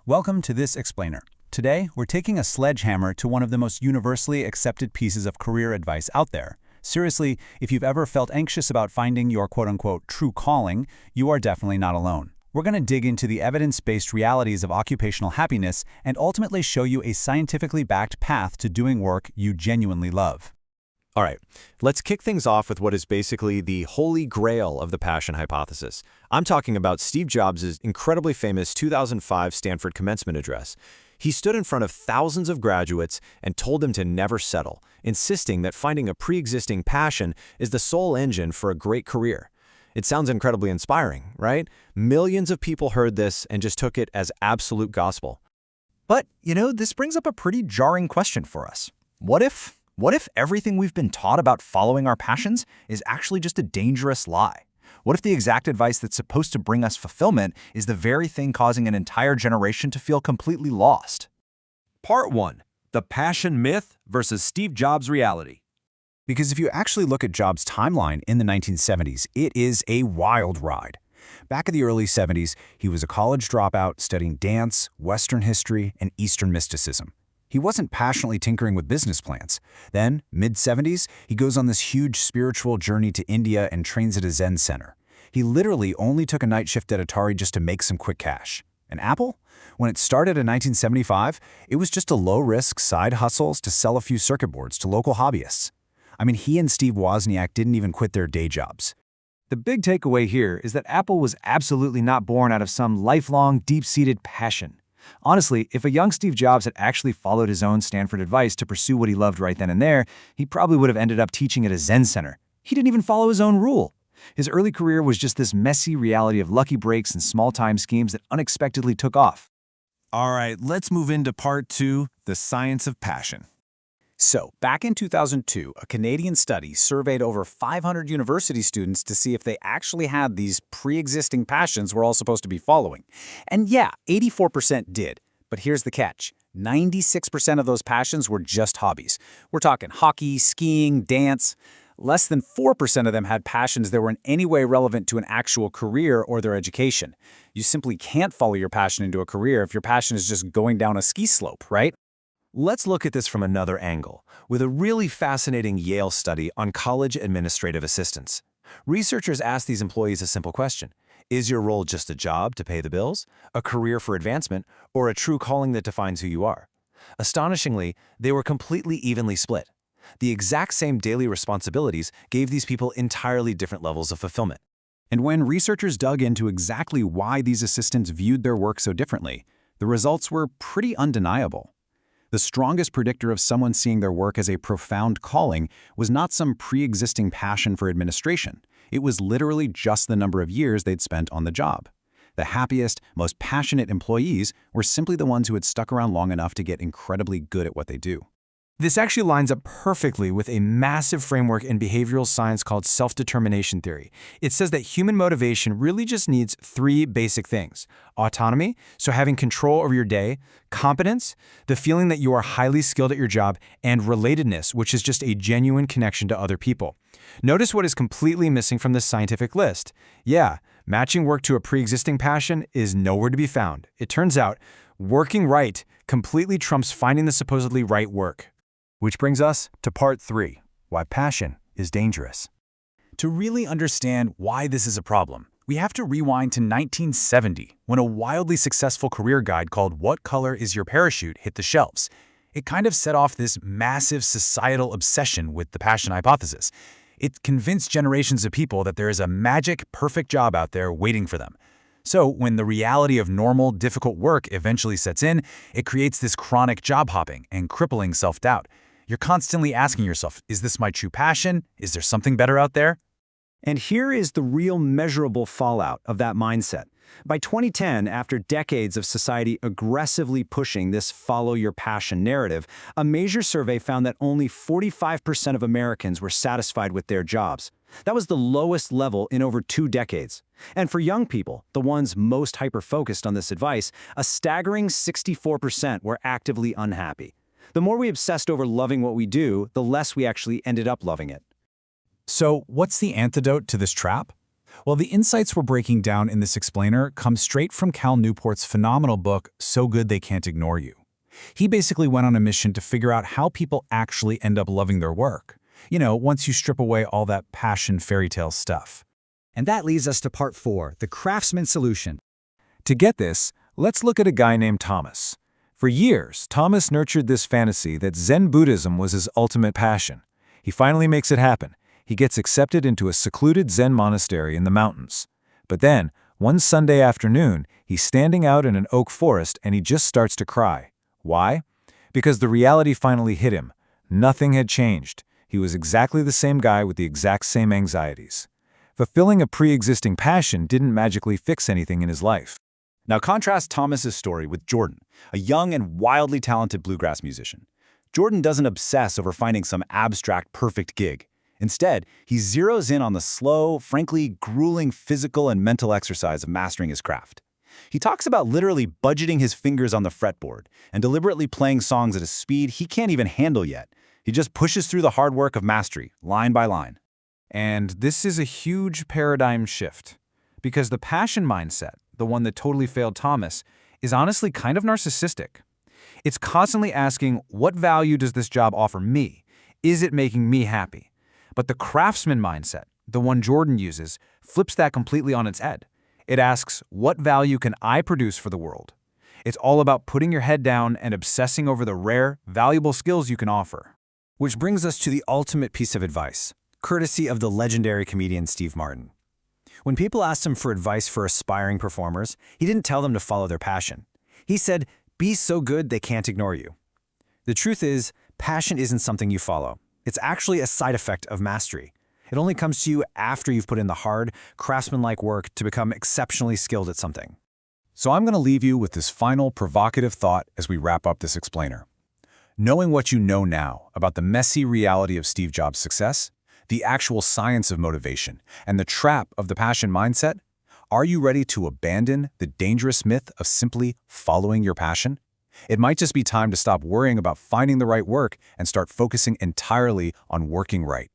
Welcome to this explainer. Today, we're taking a sledgehammer to one of the most universally accepted pieces of career advice out there. Seriously, if you've ever felt anxious about finding your quote-unquote true calling, you are definitely not alone. We're going to dig into the evidence-based realities of occupational happiness and ultimately show you a scientifically backed path to doing work you genuinely love. All right, let's kick things off with what is basically the holy grail of the passion hypothesis. I'm talking about Steve Jobs' incredibly famous 2005 Stanford commencement address. He stood in front of thousands of graduates and told them to never settle, insisting that finding a pre-existing passion is the sole engine for a great career. It sounds incredibly inspiring, right? Millions of people heard this and just took it as absolute gospel. But, this brings up a pretty jarring question for us. What if everything we've been taught about following our passions is actually just a dangerous lie? What if the exact advice that's supposed to bring us fulfillment is the very thing causing an entire generation to feel completely lost? Part 1. The Passion Myth versus Steve Jobs' Reality. Because if you actually look at Jobs' timeline in the 1970s, it is a wild ride. Back in the early 70s, he was a college dropout studying dance, Western history, and Eastern mysticism. He wasn't passionately tinkering with business plans. Then, mid-70s, he goes on this huge spiritual journey to India and trains at a Zen center. He literally only took a night shift at Atari just to make some quick cash. And Apple? When it started in 1975, it was just a low-risk side hustles to sell a few circuit boards to local hobbyists. I mean, he and Steve Wozniak didn't even quit their day jobs. The big takeaway here is that Apple was absolutely not born out of some lifelong, deep-seated passion. Honestly, if a young Steve Jobs had actually followed his own Stanford advice to pursue what he loved right then and there, he probably would have ended up teaching at a Zen center. He didn't even follow his own rule. His early career was just this messy reality of lucky breaks and small-time schemes that unexpectedly took off. All right, let's move into Part 2, the science of passion. So, back in 2002, a Canadian study surveyed over 500 university students to see if they actually had these pre-existing passions we're all supposed to be following. And yeah, 84% did. But here's the catch. 96% of those passions were just hobbies. We're talking hockey, skiing, dance. Less than 4% of them had passions that were in any way relevant to an actual career or their education. You simply can't follow your passion into a career if your passion is just going down a ski slope, right? Let's look at this from another angle, with a really fascinating Yale study on college administrative assistants. Researchers asked these employees a simple question. Is your role just a job to pay the bills, a career for advancement, or a true calling that defines who you are? Astonishingly, they were completely evenly split. The exact same daily responsibilities gave these people entirely different levels of fulfillment. And when researchers dug into exactly why these assistants viewed their work so differently, the results were pretty undeniable. The strongest predictor of someone seeing their work as a profound calling was not some pre-existing passion for administration. It was literally just the number of years they'd spent on the job. The happiest, most passionate employees were simply the ones who had stuck around long enough to get incredibly good at what they do. This actually lines up perfectly with a massive framework in behavioral science called self-determination theory. It says that human motivation really just needs 3 basic things. Autonomy, so having control over your day, competence, the feeling that you are highly skilled at your job, and relatedness, which is just a genuine connection to other people. Notice what is completely missing from this scientific list. Yeah, matching work to a pre-existing passion is nowhere to be found. It turns out, working right completely trumps finding the supposedly right work. Which brings us to Part 3, why passion is dangerous. To really understand why this is a problem, we have to rewind to 1970, when a wildly successful career guide called What Color Is Your Parachute hit the shelves. It kind of set off this massive societal obsession with the passion hypothesis. It convinced generations of people that there is a magic, perfect job out there waiting for them. So when the reality of normal, difficult work eventually sets in, it creates this chronic job hopping and crippling self-doubt. You're constantly asking yourself, is this my true passion? Is there something better out there? And here is the real measurable fallout of that mindset. By 2010, after decades of society aggressively pushing this follow your passion narrative, a major survey found that only 45% of Americans were satisfied with their jobs. That was the lowest level in over 2 decades. And for young people, the ones most hyper-focused on this advice, a staggering 64% were actively unhappy. The more we obsessed over loving what we do, the less we actually ended up loving it. So what's the antidote to this trap? Well, the insights we're breaking down in this explainer come straight from Cal Newport's phenomenal book, So Good They Can't Ignore You. He basically went on a mission to figure out how people actually end up loving their work. Once you strip away all that passion fairy tale stuff. And that leads us to part 4, the craftsman solution. To get this, let's look at a guy named Thomas. For years, Thomas nurtured this fantasy that Zen Buddhism was his ultimate passion. He finally makes it happen. He gets accepted into a secluded Zen monastery in the mountains. But then, one Sunday afternoon, he's standing out in an oak forest and he just starts to cry. Why? Because the reality finally hit him. Nothing had changed. He was exactly the same guy with the exact same anxieties. Fulfilling a pre-existing passion didn't magically fix anything in his life. Now contrast Thomas's story with Jordan, a young and wildly talented bluegrass musician. Jordan doesn't obsess over finding some abstract perfect gig. Instead, he zeroes in on the slow, frankly grueling physical and mental exercise of mastering his craft. He talks about literally budgeting his fingers on the fretboard and deliberately playing songs at a speed he can't even handle yet. He just pushes through the hard work of mastery, line by line. And this is a huge paradigm shift, because the passion mindset, the one that totally failed Thomas, is honestly kind of narcissistic. It's constantly asking, what value does this job offer me? Is it making me happy? But the craftsman mindset, the one Jordan uses, flips that completely on its head. It asks, what value can I produce for the world? It's all about putting your head down and obsessing over the rare, valuable skills you can offer. Which brings us to the ultimate piece of advice, courtesy of the legendary comedian Steve Martin. When people asked him for advice for aspiring performers, he didn't tell them to follow their passion. He said, be so good they can't ignore you. The truth is, passion isn't something you follow. It's actually a side effect of mastery. It only comes to you after you've put in the hard, craftsman-like work to become exceptionally skilled at something. So I'm going to leave you with this final provocative thought as we wrap up this explainer. Knowing what you know now about the messy reality of Steve Jobs' success, the actual science of motivation, and the trap of the passion mindset, are you ready to abandon the dangerous myth of simply following your passion? It might just be time to stop worrying about finding the right work and start focusing entirely on working right.